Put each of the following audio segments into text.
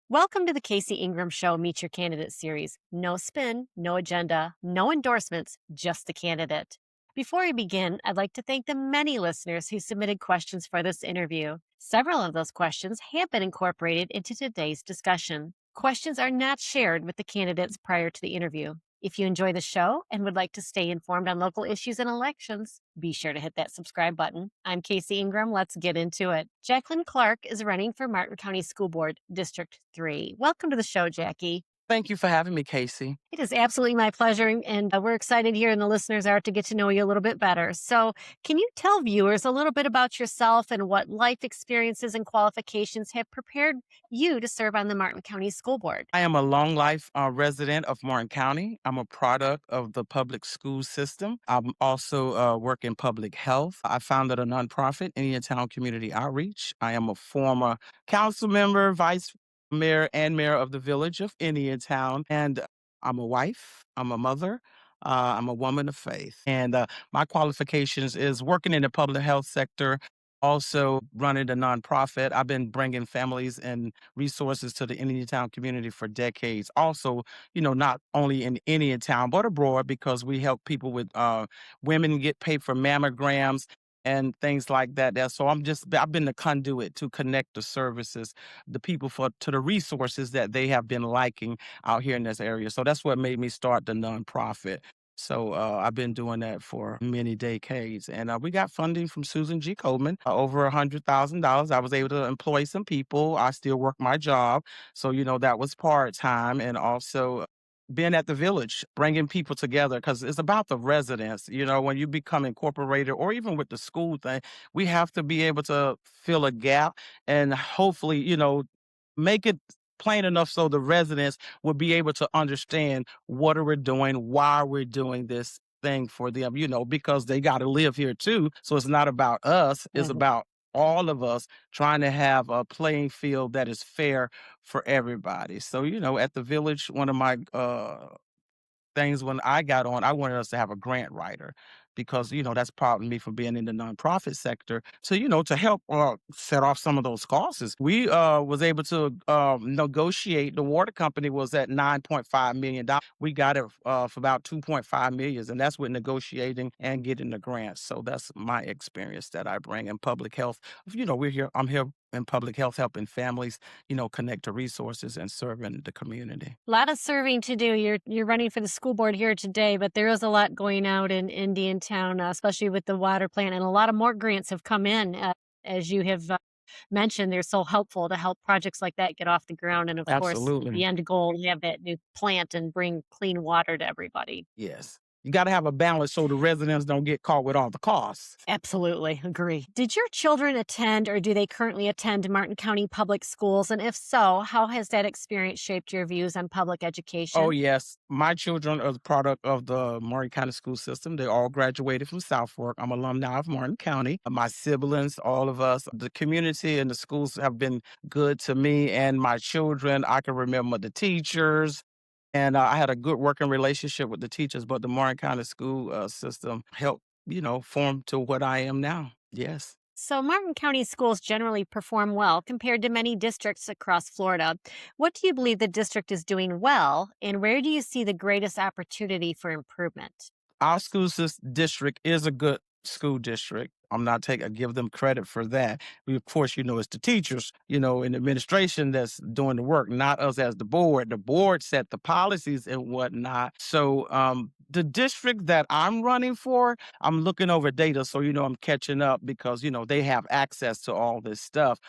Welcome to the KC Ingram Show Meet Your Candidate series. No spin, no agenda, no endorsements, just the candidate. Before we begin, I'd like to thank the many listeners who submitted questions for this interview. Several of those questions have been incorporated into today's discussion. Questions are not shared with the candidates prior to the interview. If you enjoy the show and would like to stay informed on local issues and elections, be sure to hit that subscribe button. I'm Casey Ingram. Let's get into it. Jacqueline Clarke is running for Martin County School Board, District 3. Welcome to the show, Jackie. Thank you for having me, Casey. It is absolutely my pleasure, and we're excited here, and the listeners are to get to know you a little bit better. So, can you tell viewers a little bit about yourself and what life experiences and qualifications have prepared you to serve on the Martin County School Board? I am a long life resident of Martin County. I'm a product of the public school system. I'm also work in public health. I founded a nonprofit, Indiantown Community Outreach. I am a former council member, vice mayor, and mayor of the village of Indiantown. And I'm a wife. I'm a mother. I'm a woman of faith. And my qualifications is working in the public health sector, also running a nonprofit. I've been bringing families and resources to the Indiantown community for decades. Also, not only in Indiantown, but abroad because we help people with women get paid for mammograms and things like that. So I've been the conduit to connect the services, the people to the resources that they have been liking out here in this area. So that's what made me start the nonprofit. So I've been doing that for many decades, and we got funding from Susan G. Komen, over $100,000. I was able to employ some people. I still work my job, so that was part time, and also being at the village, bringing people together because it's about the residents. When you become incorporated, or even with the school thing, we have to be able to fill a gap and hopefully, make it plain enough so the residents will be able to understand what are we doing, why we're doing this thing for them, because they got to live here too. So it's not about us, it's Mhm. about all of us trying to have a playing field that is fair for everybody. So, at the village, one of my things when I got on, I wanted us to have a grant writer because, that's part of me from being in the nonprofit sector to help set off some of those costs. We was able to negotiate. The water company was at $9.5 million. We got it for about 2.5 million, and that's with negotiating and getting the grants. So that's my experience that I bring in public health. I'm here in public health, helping families, connect to resources and serving the community. A lot of serving to do. You're running for the school board here today, but there is a lot going out in Indiantown, especially with the water plant, and a lot of more grants have come in, as you have mentioned. They're so helpful to help projects like that get off the ground, and of course, the Absolutely. end goal, you have that new plant and bring clean water to everybody. Yes. You gotta have a balance so the residents don't get caught with all the costs. Absolutely agree. Did your children attend or do they currently attend Martin County Public Schools? And if so, how has that experience shaped your views on public Oh, education? yes. My children are the product of the Martin County school system. They all graduated from Southwark. I'm alumni of Martin County. My siblings, all of us, the community and the schools have been good to me and my children. I can remember the teachers. And I had a good working relationship with the teachers, but the Martin County school system helped, form to what I am now. Yes. So, Martin County schools generally perform well compared to many districts across Florida. What do you believe the district is doing well, and where do you see the greatest opportunity for improvement? Our district is a good school district. I'm not taking give them credit for that. Of course, it's the teachers, in administration that's doing the work, not us as the board. The board set the policies and whatnot. So the district that I'm running for, I'm looking over data. So, I'm catching up because, they have access to all this stuff.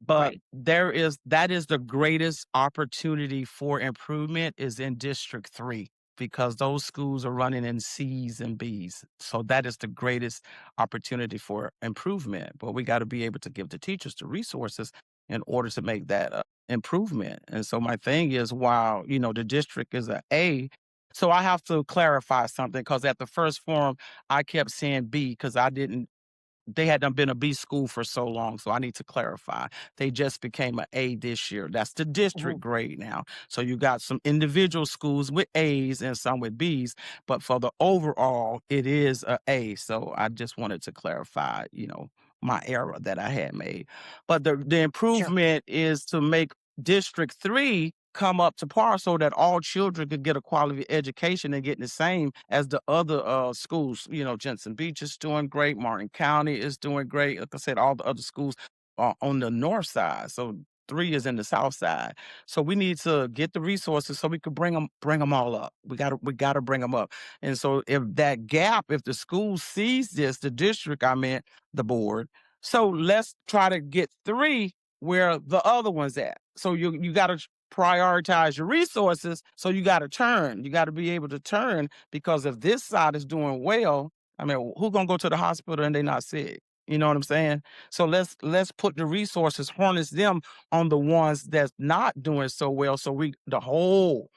But Right. that is the greatest opportunity for improvement is in District 3 because those schools are running in C's and B's. So that is the greatest opportunity for improvement. But we got to be able to give the teachers the resources in order to make that improvement. And so my thing is, while the district is a A, so I have to clarify something because at the first forum I kept saying B because I didn't they had done been a B school for so long, so I need to clarify. They just became an A this year. That's the district Mhm. grade now. So you got some individual schools with A's and some with B's, but for the overall, it is a A. So I just wanted to clarify, my error that I had made. But the Sure. improvement is to make District 3 come up to par so that all children could get a quality education and get the same as the other schools. Jensen Beach is doing great, Martin County is doing great. Like I said, all the other schools are on the north side. So 3 is in the south side. So we need to get the resources so we could bring them all up. We gotta bring them up. And so if that gap, if the school sees this, the district, I meant the board. So let's try to get 3 where the other one's at. So you got to prioritize your resources. So you got to turn. You got to be able to turn because if this side is doing well, I mean, who gonna go to the hospital and they not sick? You know what I'm saying? So let's put the resources, harness them on the ones that's not doing so well. So the whole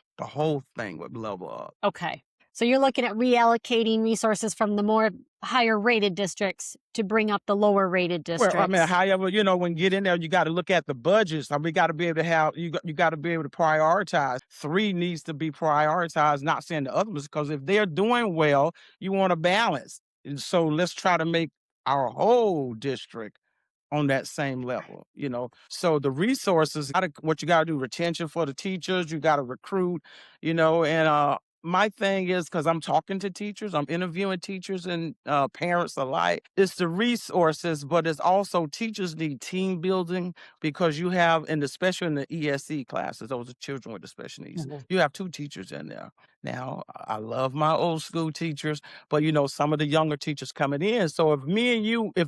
thing would level up. Okay. So you're looking at reallocating resources from the more higher rated districts to bring up the lower rated Well, I mean, districts. however, when you get in there, you got to look at the budgets. I mean, we got to be able to have you got to be able to prioritize. 3 needs to be prioritized, not saying the others, because if they're doing well, you want to balance. And so let's try to make our whole district on that same level. So the resources, what you gotta do, retention for the teachers, you gotta recruit, and my thing is because I'm talking to teachers, I'm interviewing teachers and parents alike. It's the resources, but it's also teachers need team building because you have, and especially in the ESE classes, those are children with the special needs. Mhm. You have 2 teachers in there. Now, I love my old school teachers, but some of the younger teachers coming in. So if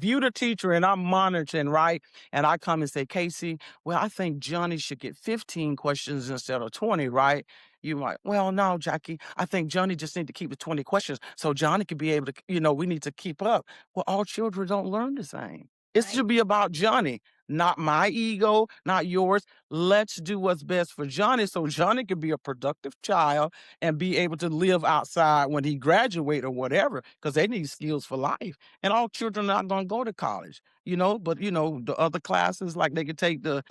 you the teacher and I'm monitoring, right, and I come and say, Casey, well, I think Johnny should get 15 questions instead of 20, right? You might, well, no, Jackie, I think Johnny just need to keep the 20 questions so Johnny could be able to, we need to keep up. Well, all children don't learn the same. It Right. should be about Johnny, not my ego, not yours. Let's do what's best for Johnny so Johnny can be a productive child and be able to live outside when he graduate or whatever, because they need skills for life. And all children are not going to go to college, but the other classes, like they could take the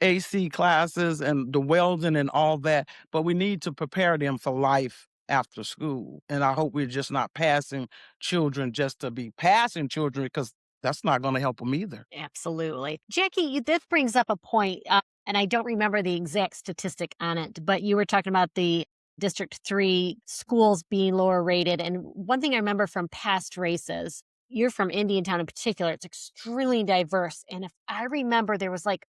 AC classes and the welding and all that, but we need to prepare them for life after school. And I hope we're just not passing children just to be passing children because that's not going to help them either. Absolutely. Jackie, this brings up a point, and I don't remember the exact statistic on it, but you were talking about the District 3 schools being lower rated. And one thing I remember from past races, you're from Indiantown in particular, it's extremely diverse. And if I remember, there was like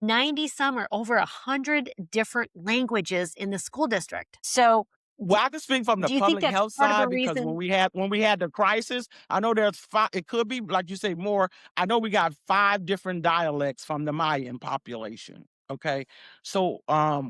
90 some or over 100 different languages in the school district. So do, Well, I can speak from the do you think public that's health part of the side because when reason? we had the crisis, I know there's 5. It could be like you say more. I know we got 5 different dialects from the Mayan population. Okay, so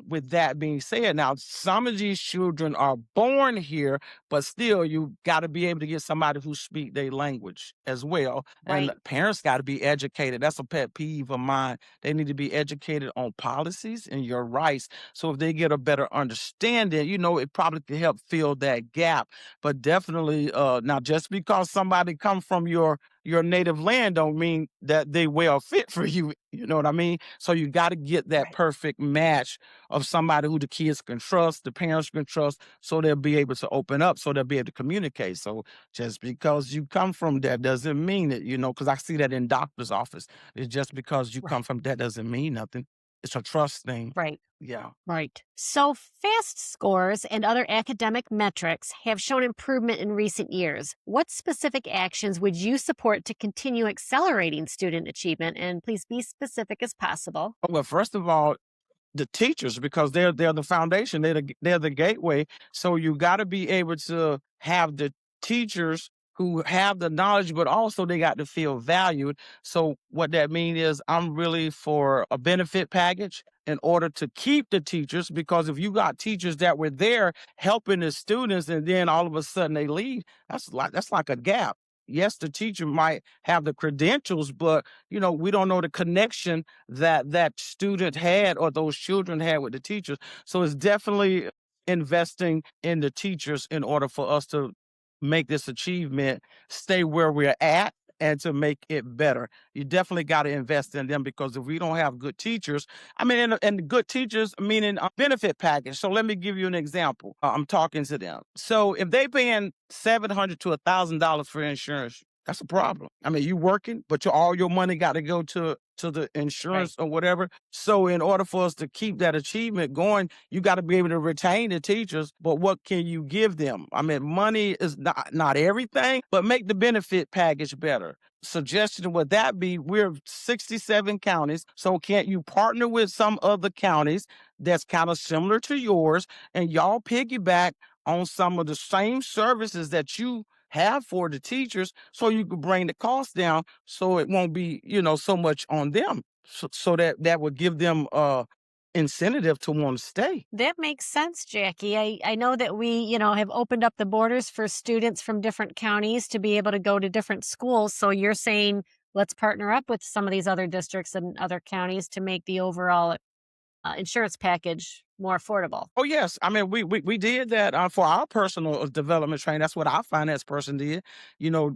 with that being said, now some of these children are born here, but still, you got to be able to get somebody who speak their language as well, and Right, parents got to be educated. That's a pet peeve of mine. They need to be educated on policies and your rights so if they get a better understanding, it probably could help fill that gap. But definitely, now just because somebody come from your native land don't mean that they well fit for you. You know what I mean? So you got to get that right, perfect match of somebody who the kids can trust, the parents can trust, so they'll be able to open up, so they'll be able to communicate. So just because you come from that doesn't mean it, because I see that in doctor's office. It's just because you come right, from that doesn't mean nothing. It's a trust thing. right. Yeah. Right. So, FAST scores and other academic metrics have shown improvement in recent years. What specific actions would you support to continue accelerating student achievement? And please be specific as possible. Well, first of all, the teachers because they're the foundation, they're the gateway. So you got to be able to have the teachers who have the knowledge, but also they got to feel valued. So what that means is I'm really for a benefit package in order to keep the teachers because if you got teachers that were there helping the students and then all of a sudden they leave, that's like a gap. Yes, the teacher might have the credentials, but we don't know the connection that student had or those children had with the teachers. So it's definitely investing in the teachers in order for us to make this achievement stay where we're at and to make it better. You definitely got to invest in them because if we don't have good teachers, I mean, and good teachers meaning a benefit package. So let me give you an example. I'm talking to them. So if they paying $700 to $1,000 for insurance, that's a problem. I mean, you working, but all your money got to go to to the Right. insurance or whatever. So in order for us to keep that achievement going, you got to be able to retain the teachers. But what can you give them? I mean, money is not everything, but make the benefit package better. Suggestion would that be we're 67 counties. So can't you partner with some other counties that's kind of similar to yours and y'all piggyback on some of the same services that you have for the teachers so you could bring the cost down so it won't be, so much on them. So that would give them incentive to want to stay. That makes sense, Jackie. I know that we, have opened up the borders for students from different counties to be able to go to different schools. So you're saying let's partner up with some of these other districts and other counties to make the overall insurance package more affordable. Oh yes, I mean we did that for our personal development training. That's what our finance person did.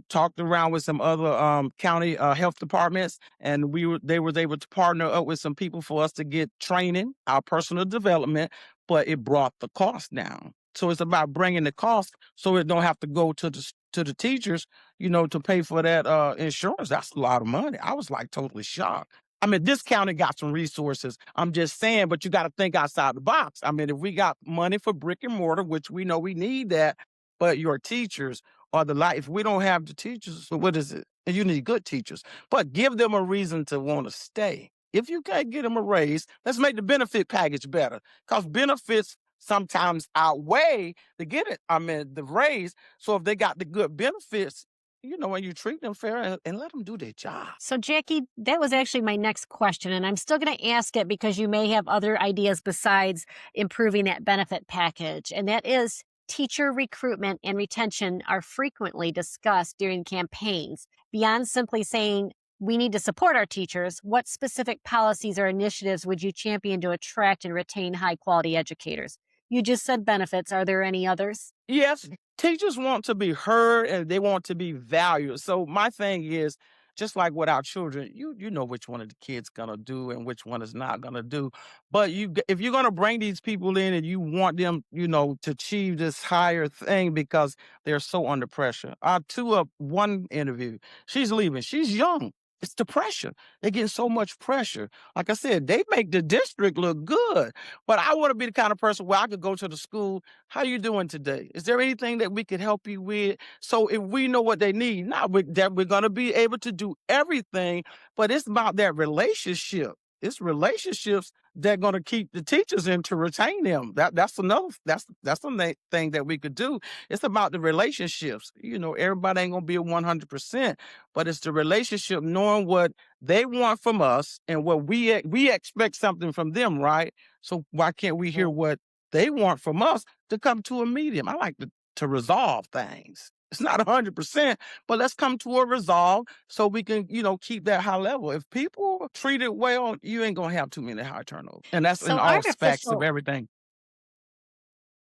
Talked around with some other county health departments, and they was able to partner up with some people for us to get training, our personal development. But it brought the cost down. So it's about bringing the cost so it don't have to go to the teachers, to pay for that insurance. That's a lot of money. I was like totally shocked. I mean, this county got some resources. I'm just saying, but you got to think outside the box. I mean, if we got money for brick and mortar, which we know we need that, but your teachers are the light. If we don't have the teachers, so what is it? And you need good teachers, but give them a reason to want to stay. If you can't get them a raise, let's make the benefit package better because benefits sometimes outweigh to get it. I mean, the raise. So if they got the good benefits, and you treat them fair and let them do their job. So, Jackie, that was actually my next question. And I'm still going to ask it because you may have other ideas besides improving that benefit package. And that is teacher recruitment and retention are frequently discussed during campaigns. Beyond simply saying, we need to support our teachers, what specific policies or initiatives would you champion to attract and retain high quality educators? You just said benefits. Are there any others? Yes, teachers want to be heard and they want to be valued. So my thing is, just like with our children, you know which one of the kids gonna do and which one is not gonna do. But if you're gonna bring these people in and you want them, to achieve this higher thing because they're so under pressure. Two up one interview, she's leaving. She's young. It's the pressure. They're getting so much pressure. Like I said, they make the district look good. But I want to be the kind of person where I could go to the school. How you doing today? Is there anything that we could help you with? So if we know what they need, not that we're going to be able to do everything, but it's about that relationship. It's relationships that are going to keep the teachers in to retain them. That's the thing that we could do. It's about the relationships. Everybody ain't gonna be a 100%, but it's the relationship, knowing what they want from us and what we expect something from them, right? So why can't we hear what they want from us to come to a medium? I like to resolve things. It's not 100%, but let's come to a resolve so we can, keep that high level. If people treat it well, you ain't gonna have too many high turnover, and that's in So, all aspects of artificial everything.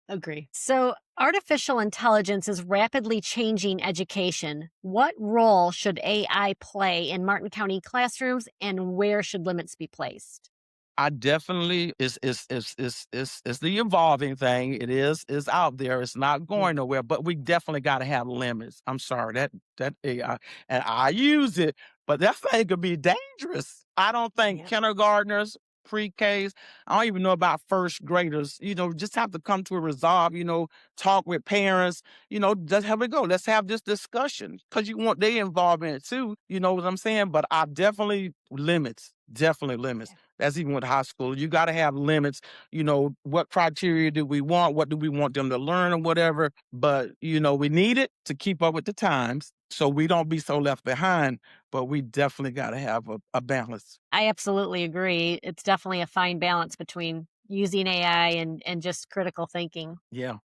Agree. So, artificial intelligence is rapidly changing education. What role should AI play in Martin County classrooms and where should limits be placed? I definitely it's the evolving thing. It is out there. It's not Yeah. going nowhere, but we definitely gotta have limits. I'm sorry, that AI, and I use it, but that thing could be dangerous. I don't think Yeah. kindergartners, pre-Ks, I don't even know about first graders, just have to come to a resolve, talk with parents, just have it go. Let's have this discussion because you want their involvement too. You know what I'm saying? But I definitely limits. Yeah. That's even with high school. You got to have limits. What criteria do we want? What do we want them to learn or whatever? But, we need it to keep up with the times so we don't be so left behind. But we definitely got to have a balance. I absolutely agree. It's definitely a fine balance between using AI and just critical thinking. Yeah.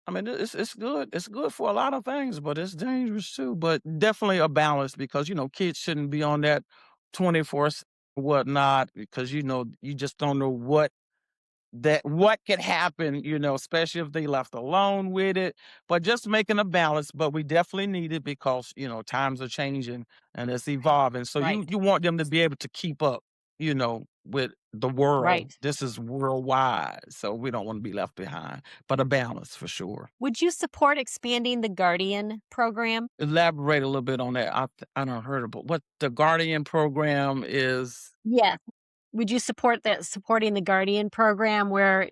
I mean, it's good. It's good for a lot of things, but it's dangerous too. But definitely a balance because kids shouldn't be on that 24 whatnot because you just don't know what could happen, especially if they left alone with it. But just making a balance, but we definitely need it because times are changing and it's Right. evolving. So Right. you want them to be able to keep up. with the world. Right. This is worldwide, so we don't want to be left behind. But a balance for sure. Would you support expanding the Guardian program? Elaborate a little bit on that. I don't heard about what the Guardian program is. Yeah. Would you support that supporting the Guardian program where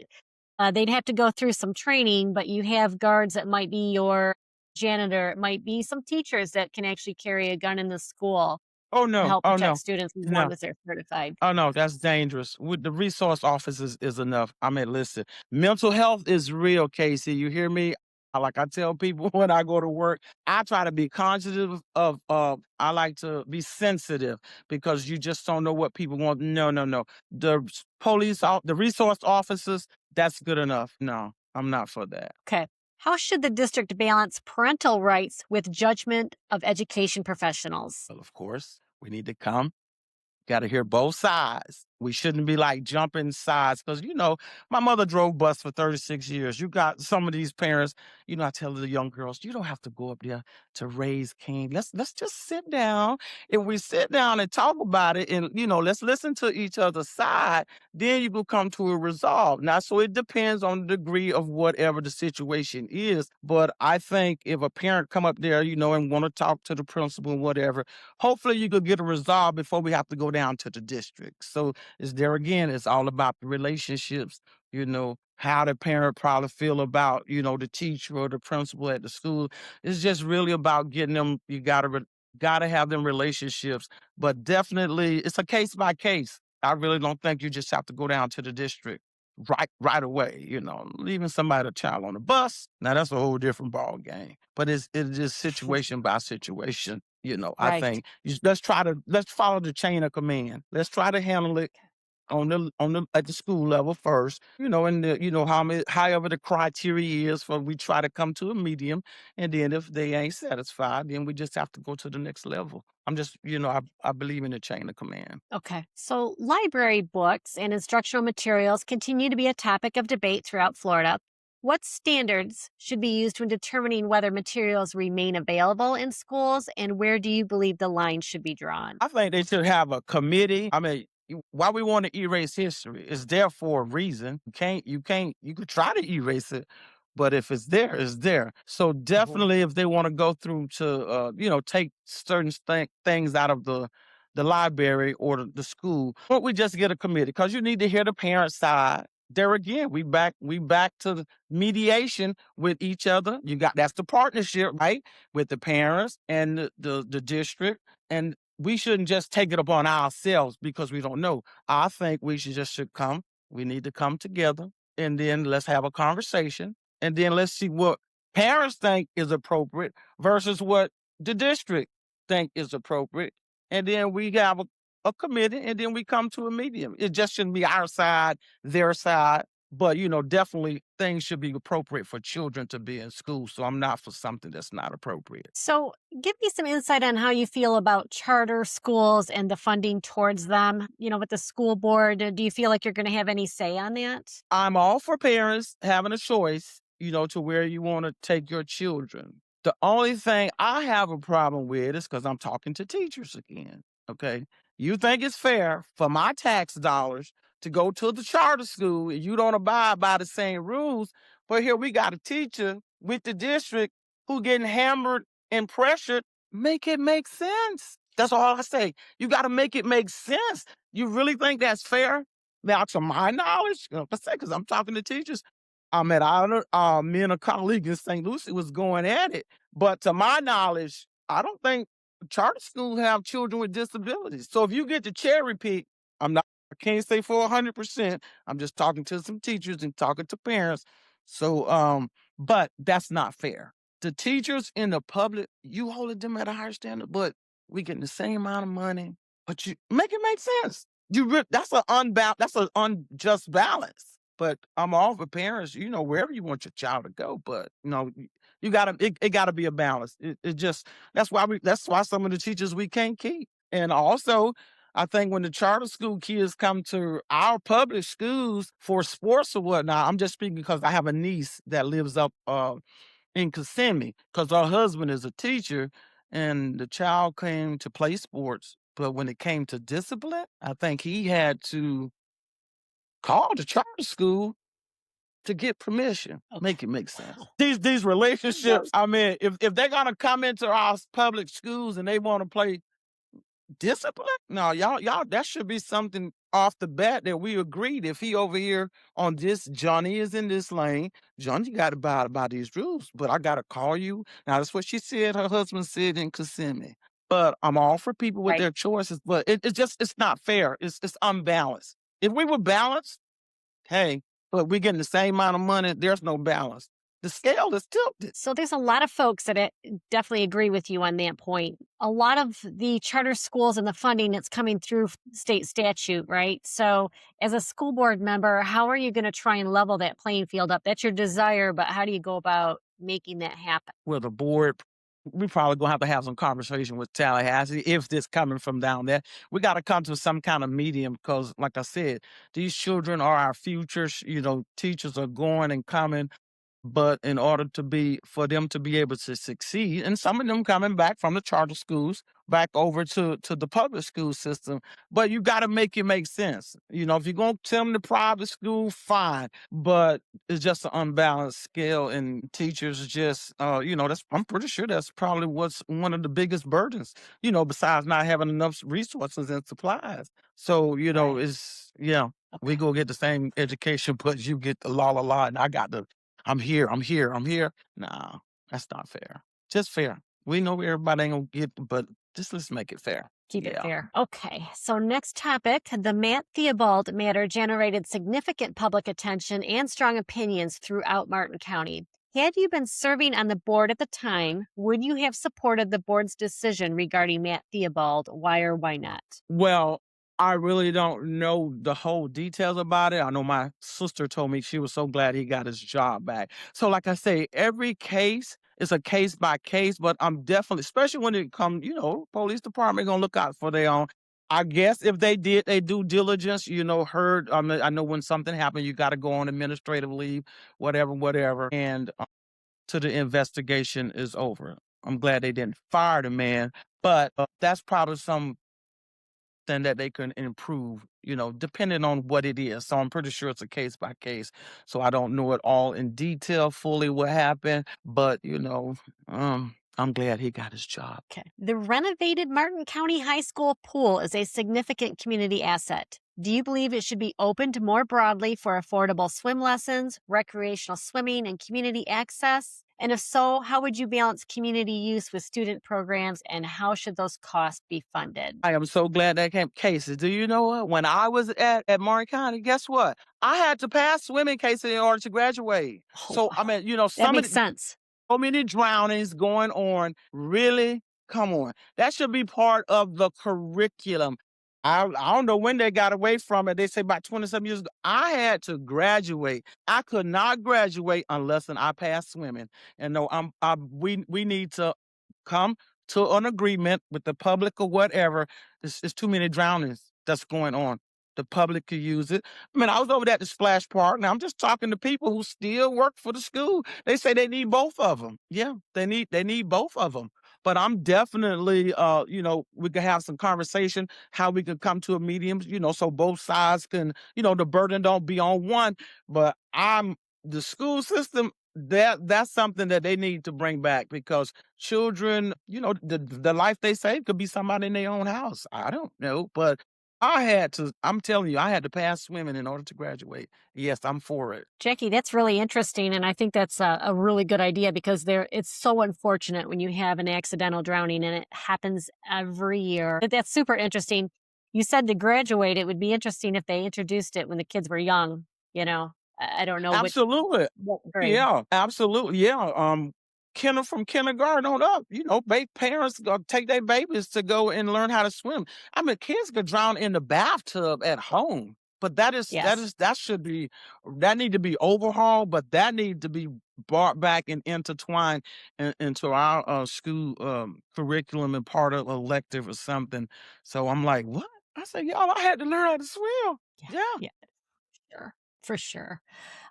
they'd have to go through some training, but you have guards that might be your janitor, it might be some teachers that can actually carry a gun in the school Oh to no, help oh protect no, students as no. long as they're certified. Oh, no, that's dangerous. With the resource officers is enough. I mean, listen, mental health is real, Casey. You hear me? Like I tell people when I go to work, I try to be conscious I like to be sensitive because you just don't know what people want. No, no, no. The resource officers, that's good enough. No, I'm not for that. Okay. How should the district balance parental rights with judgment of education professionals? Well, of course, we need to come. Got to hear both sides. We shouldn't be like jumping sides because, my mother drove bus for 36 years. You got some of these parents, I tell the young girls, you don't have to go up there to raise Cain. Let's just sit down. If we sit down and talk about it and, let's listen to each other's side, then you will come to a resolve. Now, so it depends on the degree of whatever the situation is. But I think if a parent come up there, and want to talk to the principal and whatever, hopefully you could get a resolve before we have to go down to the district. So it's there again, it's all about the relationships, how the parent probably feel about, the teacher or the principal at the school. It's just really about getting them, you gotta have them relationships. But definitely it's a case by case. I really don't think you just have to go down to the district right away, leaving somebody a child on the bus. Now that's a whole different ball game. But it's just situation by situation. I Right. think let's follow the chain of command. Let's try to handle it on the at the school level first, and however the criteria is for we try to come to a medium. And then if they ain't satisfied, then we just have to go to the next level. I'm just, I believe in the chain of command. Okay. So, library books and instructional materials continue to be a topic of debate throughout Florida. What standards should be used when determining whether materials remain available in schools, and where do you believe the line should be drawn? I think they should have a committee. I mean, why we want to erase history? It's there for a reason. You could try to erase it, but if it's there, it's there. So Mhm. definitely, if they want to go through to, take certain things out of the library or the school, but we just get a committee because you need to hear the parent side. There again, we back to the mediation with each other. That's the partnership, right? With the parents and the district, and we shouldn't just take it upon ourselves because we don't know. I think we should come. We need to come together and then let's have a conversation and then let's see what parents think is appropriate versus what the district think is appropriate. And then we have a committee and then we come to a medium. It just shouldn't be our side, their side. But definitely things should be appropriate for children to be in school. So I'm not for something that's not appropriate. So, give me some insight on how you feel about charter schools and the funding towards them. With the school board, do you feel like you're going to have any say on that? I'm all for parents having a choice, to where you want to take your children. The only thing I have a problem with is because I'm talking to teachers again. Okay. You think it's fair for my tax dollars to go to the charter school and you don't abide by the same rules. But here we got a teacher with the district who getting hammered and pressured. Make it make sense. That's all I say. You got to make it make sense. You really think that's fair? Now, to my knowledge, I say because I'm talking to teachers, me and a colleague in St. Lucie was going at it. But to my knowledge, I don't think charter schools have children with disabilities. So if you get to cherry pick, I can't say for 100%. I'm just talking to some teachers and talking to parents. So, but that's not fair. The teachers in the public, you holding them at a higher standard, but we getting the same amount of money. But you make it make sense. That's an unjust balance. But I'm all for parents, wherever you want your child to go. But you gotta it gotta be a balance. It just that's why some of the teachers we can't keep. And also, I think when the charter school kids come to our public schools for sports or whatnot, I'm just speaking because I have a niece that lives up in Kissimmee because her husband is a teacher and the child came to play sports But when it came to discipline, I think he had to call the charter school to get permission. Okay. Make it make sense. Wow. These Yes. relationships, I mean, if they're gonna come into our public schools and they want to play discipline, no, y'all, that should be something off the bat that we agreed. If he over here on this, Johnny is in this lane. Johnny got to abide by these rules, but I gotta call you. Now that's what she said. Her husband said in Kissimmee. But I'm all for people with Right. their choices. But it's just it's not fair. It's unbalanced. If we were balanced, hey, but we're getting the same amount of money. There's no balance. The scale is tilted. So there's a lot of folks that definitely agree with you on that point. A lot of the charter schools and the funding that's coming through state statute, right? So as a school board member, how are you going to try and level that playing field up? That's your desire, but how do you go about making that happen? Well, the board, we probably gonna have to have some conversation with Tallahassee if this coming from down there. We got to come to some kind of medium because, like I said, these children are our futures. Teachers are going and coming. But in order to be for them to be able to succeed, and some of them coming back from the charter schools back over to the public school system, but you got to make it make sense. If you're gonna tell them the private school, fine, but it's just an unbalanced scale, and teachers just, that's I'm pretty sure that's probably what's one of the biggest burdens. Besides not having enough resources and supplies. So Right. it's yeah. We Okay. go get the same education, but you get the la, and I got the I'm here, I'm here, I'm here. No, that's not fair. Just fair. We know everybody ain't gonna get, but just let's make it fair. Keep it Yeah. fair. Okay. So, next topic, the Matt Theobald matter generated significant public attention and strong opinions throughout Martin County. Had you been serving on the board at the time, would you have supported the board's decision regarding Matt Theobald? Why or why not? Well, I really don't know the whole details about it. I know my sister told me she was so glad he got his job back. So, like I say, every case is a case by case, but I'm definitely, especially when it comes, police department gonna look out for their own. I guess if they did their due diligence, heard. I know when something happened, you got to go on administrative leave, whatever, and till the investigation is over. I'm glad they didn't fire the man, but that's probably something that they can improve, depending on what it is. So I'm pretty sure it's a case by case. So I don't know it all in detail fully what happened, but I'm glad he got his job. Okay. The renovated Martin County High School pool is a significant community asset. Do you believe it should be opened more broadly for affordable swim lessons, recreational swimming, and community access? And if so, how would you balance community use with student programs and how should those costs be funded? I am so glad that came cases. Do you know what? When I was at Maury County, guess what? I had to pass swimming cases in order to graduate. Oh, So I wow. mean, That some of makes the, sense. so many drownings going on. Really? Come on. That should be part of the curriculum. I don't know when they got away from it. They say about 27 years ago. I had to graduate. I could not graduate unless I passed swimming. And no, we need to come to an agreement with the public or whatever. It's too many drownings that's going on. The public could use it. I mean, I was over there at the splash park. Now I'm just talking to people who still work for the school. They say they need both of them. Yeah, they need both of them. But I'm definitely, we could have some conversation how we could come to a medium, so both sides can, the burden don't be on one. But the school system. That's something that they need to bring back because children, the life they save could be somebody in their own house. I don't know, but I'm telling you, I had to pass swimming in order to graduate. Yes, I'm for it. Jackie, that's really interesting. And I think that's a really good idea because it's so unfortunate when you have an accidental drowning and it happens every year. That's super interesting. You said to graduate, it would be interesting if they introduced it when the kids were young. I don't know Absolutely. what grade. Yeah, absolutely. Yeah. From kindergarten on up, parents go take their babies to go and learn how to swim. I mean, kids could drown in the bathtub at home, but Yes. that need to be overhauled, but that need to be brought back and intertwined into our school curriculum and part of elective or something. So I'm like, what? I said, y'all, I had to learn how to swim. Yeah. Yeah. Yeah. Sure. For sure.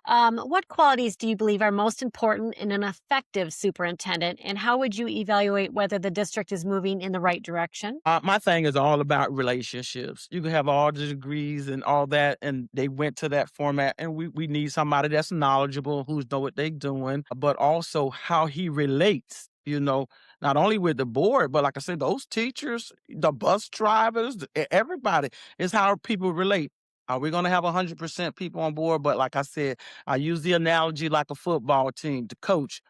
What qualities do you believe are most important in an effective superintendent, and how would you evaluate whether the district is moving in the right direction? My thing is all about relationships. You can have all the degrees and all that, and they went to that format. And we need somebody that's knowledgeable, who's know what they're doing, but also how he relates. Not only with the board, but like I said, those teachers, the bus drivers, everybody is how people relate. Are we going to have 100% people on board? But like I said, I use the analogy like a football team. The coach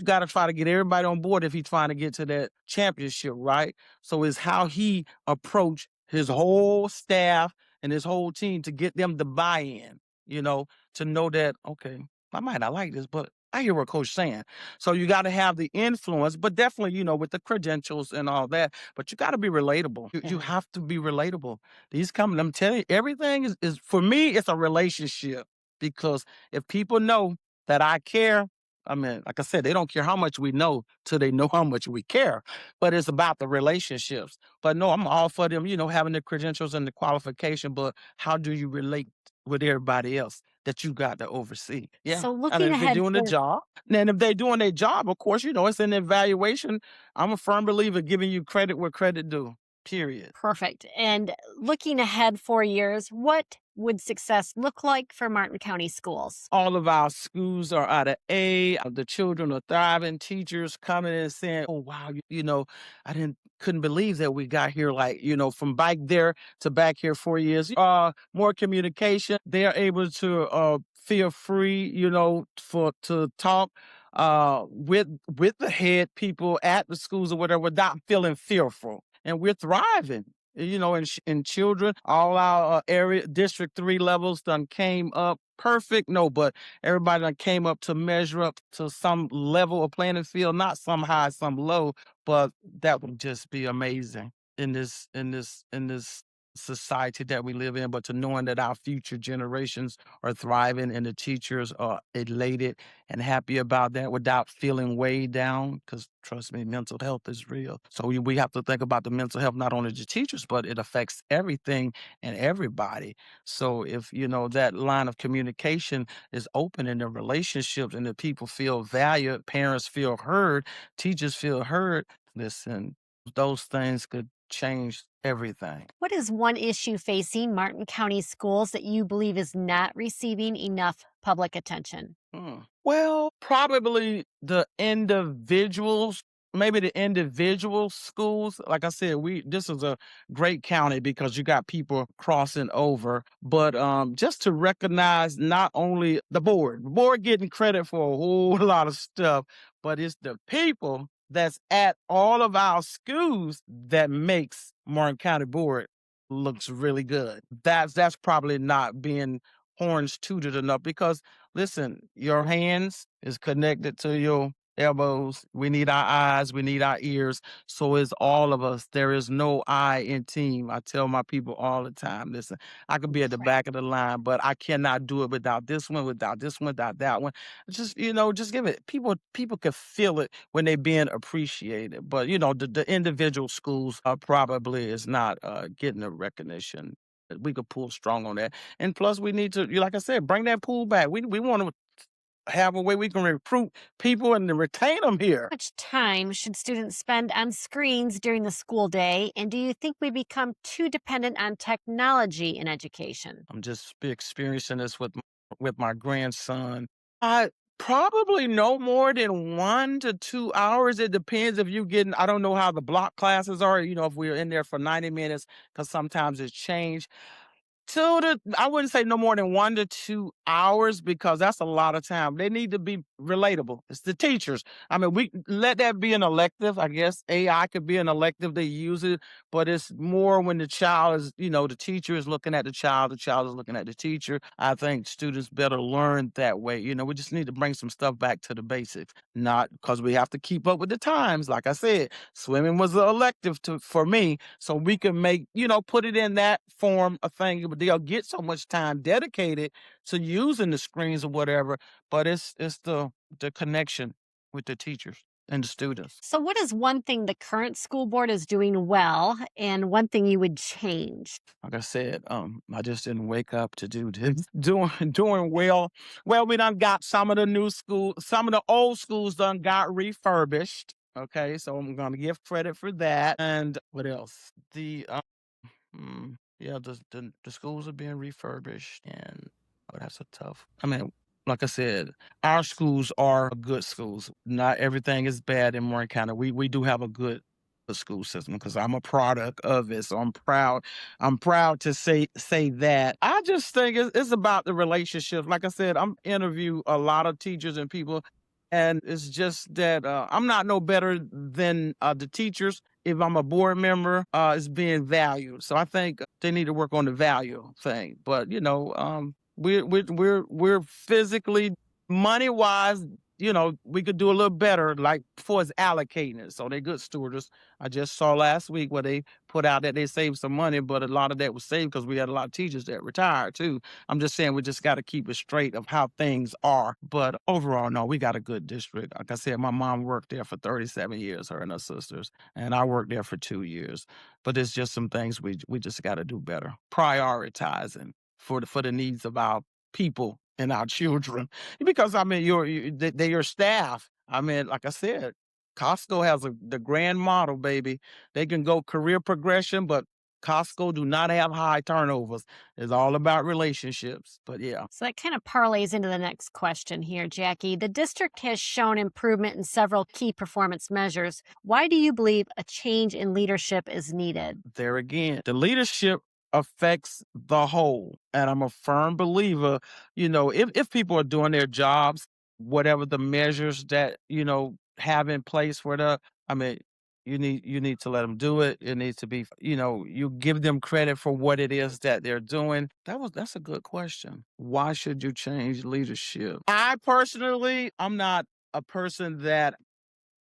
got to try to get everybody on board if he's trying to get to that championship, right? So it's how he approached his whole staff and his whole team to get them to buy in, you know, to know that, okay, I might not like this, but I hear what coach saying. So you got to have the influence, but definitely, with the credentials and all that, but you got to be relatable. You Yeah. have to be relatable. I'm telling you, everything is for me, it's a relationship because if people know that I care, I mean, like I said, they don't care how much we know till they know how much we care, but it's about the relationships. But no, I'm all for them, having the credentials and the qualification, but how do you relate with everybody else that you got to oversee? Yeah. So, And looking if they're ahead doing the for job, then if they're doing their job, of course, it's an evaluation. I'm a firm believer giving you credit where credit due. Period. perfect. And looking ahead 4 years, what would success look like for Martin County schools? All of our schools are out of A. The children are thriving. Teachers coming and saying, "Oh wow, I couldn't believe that we got here. Like from back there to back here 4 years. More communication. They are able to feel free, for to talk with the head people at the schools or whatever without feeling fearful. And we're thriving. In children, all our area District 3 levels done came up perfect. No, but everybody done came up to measure up to some level of playing field, not some high, some low, but that would just be amazing in this society that we live in. But to knowing that our future generations are thriving and the teachers are elated and happy about that without feeling weighed down, because trust me, mental health is real. So we have to think about the mental health, not only the teachers, but it affects everything and everybody. So if that line of communication is open in the relationships and the people feel valued, parents feel heard, teachers feel heard, listen, those things could change everything. What is one issue facing Martin County schools that you believe is not receiving enough public attention? Well, probably the individuals, maybe the individual schools. Like I said, we this is a great county because you got people crossing over. But just to recognize not only the board getting credit for a whole lot of stuff, but it's the people that's at all of our schools that makes Martin County Board looks really good. That's probably not being horns tooted enough because listen, your hands is connected to your elbows. We need our eyes, we need our ears. So it's all of us. There is no I in team. I tell my people all the time, listen, I could be at the Right. back of the line, but I cannot do it without this one, without that one. Just give it. People can feel it when they're being appreciated. But the individual schools probably is not getting the recognition. We could pull strong on that. And plus, we need to, like I said, bring that pool back. We want to have a way we can recruit people and to retain them here. How much time should students spend on screens during the school day? And do you think we become too dependent on technology in education? I'm just experiencing this with my grandson. I probably no more than 1 to 2 hours. It depends if you getting. I don't know how the block classes are. If we're in there for 90 minutes, because sometimes it's changed. I wouldn't say no more than 1 to 2 hours because that's a lot of time. They need to be relatable. It's the teachers. I mean, we let that be an elective. I guess AI could be an elective. They use it, but it's more when the child is, the teacher is looking at the child is looking at the teacher. I think students better learn that way. We just need to bring some stuff back to the basics, not because we have to keep up with the times. Like I said, swimming was an elective for me, so we can put it in that form of thing. But they'll get so much time dedicated to using the screens or whatever. But it's the connection with the teachers. and the students. So, what is one thing the current school board is doing well and one thing you would change? Like I said, I just didn't wake up to do this. Doing well. Well, we done got some of the old schools done got refurbished. Okay, so I'm gonna give credit for that. And what else? Yeah, the schools are being refurbished, and oh, that's a tough. I mean, like I said, our schools are good schools. Not everything is bad in Warren County. We do have a good school system because I'm a product of it. So I'm proud. I'm proud to say that. I just think it's about the relationship. Like I said, I'm interview a lot of teachers and people, and it's just that I'm not no better than the teachers if I'm a board member, is being valued. So I think they need to work on the value thing. But we're physically, money wise, we could do a little better, like for as allocating it. So they're good stewards. I just saw last week where they put out that they saved some money, but a lot of that was saved because we had a lot of teachers that retired too. I'm just saying we just got to keep it straight of how things are. But overall, no, we got a good district. Like I said, my mom worked there for 37 years, her and her sisters, and I worked there for 2 years. But it's just some things we just got to do better. Prioritizing for the needs of our people and our children, because I mean they're your staff. I mean, like I said, Costco has the grand model, baby. They can go career progression, but Costco do not have high turnovers. It's all about relationships. But yeah, So that kind of parlays into the next question here, Jackie. The district has shown improvement in several key performance measures. Why do you believe a change in leadership is needed? there again, the leadership affects the whole. And I'm a firm believer, if people are doing their jobs, whatever the measures that, have in place for I mean, you need to let them do it. It needs to be, you give them credit for what it is that they're doing. That's a good question. Why should you change leadership? I personally, I'm not a person that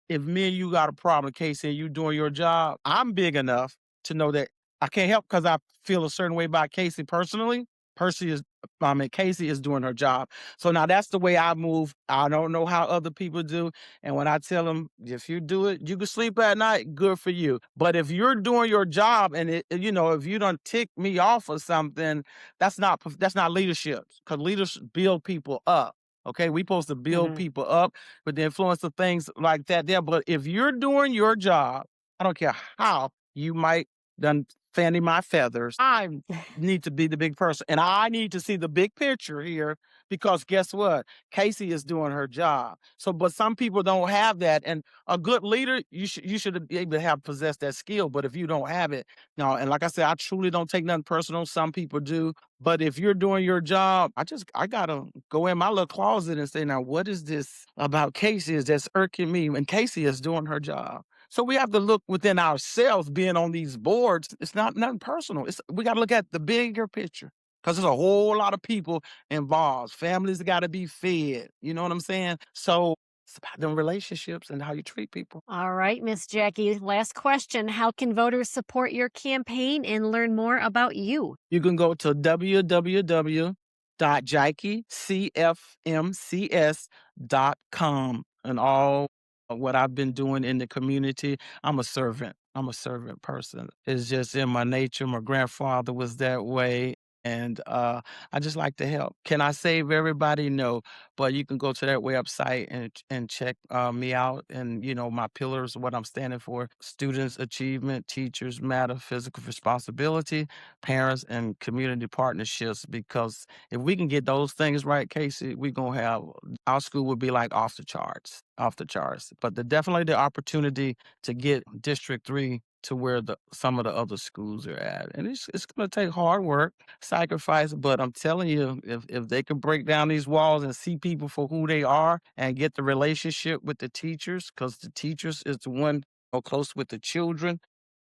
if me and you got a problem, Casey, and you doing your job, I'm big enough to know that I can't help because I feel a certain way about Casey personally. Percy is, I mean, Casey is doing her job. So now that's the way I move. I don't know how other people do. And when I tell them, if you do it, you can sleep at night, good for you. But if you're doing your job and if you don't tick me off or something, that's not leadership because leaders build people up. Okay, we supposed to build Mhm. people up with the influence of things like that there. But if you're doing your job, I don't care how you might done fanny my feathers. I need to be the big person. And I need to see the big picture here because guess what? Casey is doing her job. So, but some people don't have that. And a good leader, you should be able to have possess that skill. But if you don't have it, no, and like I said, I truly don't take nothing personal. Some people do. But if you're doing your job, I gotta go in my little closet and say, now what is this about Casey is that's irking me? And Casey is doing her job. So we have to look within ourselves being on these boards. It's not nothing personal. We got to look at the bigger picture because there's a whole lot of people involved. Families got to be fed. You know what I'm saying? So it's about them relationships and how you treat people. All right, Miss Jackie, last question. How can voters support your campaign and learn more about you? You can go to www.jackicfmcs.com and all of what I've been doing in the community. I'm a servant. I'm a servant person. It's just in my nature. My grandfather was that way. And I just like to help. Can I save everybody? No, but you can go to that website and check me out and my pillars, what I'm standing for: students' achievement, teachers matter, physical responsibility, parents, and community partnerships. Because if we can get those things right, Casey, we gonna have our school would be like off the charts, off the charts. But definitely the opportunity to get District 3 to where some of the other schools are at. And it's gonna take hard work, sacrifice, but I'm telling you, if they can break down these walls and see people for who they are and get the relationship with the teachers, because the teachers is the one close with the children.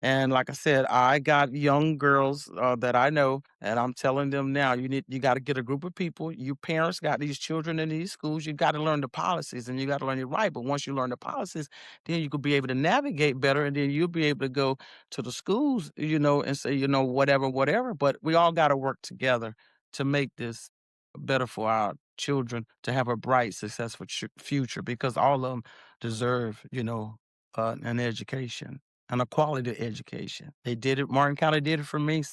And like I said, I got young girls that I know, and I'm telling them now, you got to get a group of people. You parents got these children in these schools. You got to learn the policies, and you got to learn it right. But once you learn the policies, then you could be able to navigate better, and then you'll be able to go to the schools, and say, whatever, whatever. But we all got to work together to make this. better for our children to have a bright, successful future because all of them deserve, an education and a quality education. They did it. Martin County did it for me.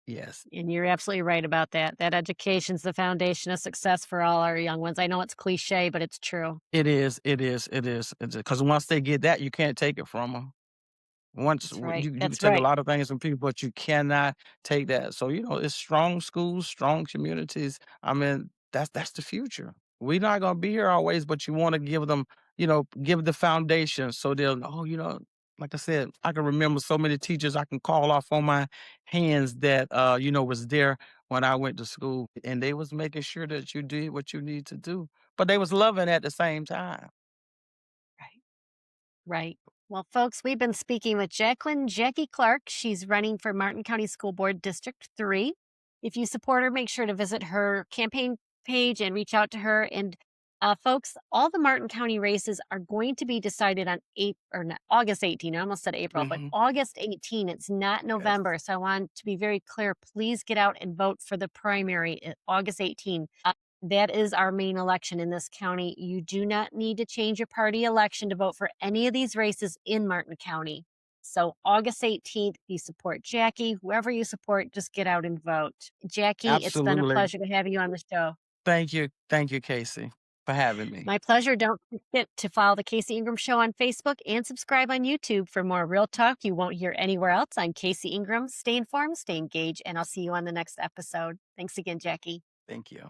Yes, And you're absolutely right about that. That education's the foundation of success for all our young ones. I know it's cliche, but it's true. it is. It is. It is. Because once they get that, you can't take it from them. That's right. You can That's take a right. lot of things from people, but you cannot take that. So, it's strong schools, strong communities. I mean, that's the future. We're not gonna be here always, but you wanna give them, give the foundation so they'll know, like I said, I can remember so many teachers I can call off on my hands that was there when I went to school. And they was making sure that you did what you need to do. But they was loving at the same time. Right. Right. Well, folks, we've been speaking with Jackie Clarke. She's running for Martin County School Board District 3. If you support her, make sure to visit her campaign page and reach out to her. And folks, all the Martin County races are going to be decided on August 18. I almost said April, but Mhm. August 18. It's not Yes. November. So I want to be very clear. Please get out and vote for the primary August 18. That is our main election in this county. You do not need to change your party election to vote for any of these races in Martin County. So August 18th, you support Jackie. Whoever you support, just get out and vote. Jackie, it's been a Absolutely. pleasure to have you on the show. Thank you. Thank you, Casey, for having me. My pleasure. Don't forget to follow the KC Ingram Show on Facebook and subscribe on YouTube for more real talk you won't hear anywhere else. I'm Casey Ingram. Stay informed, stay engaged, and I'll see you on the next episode. Thanks again, Jackie. Thank you.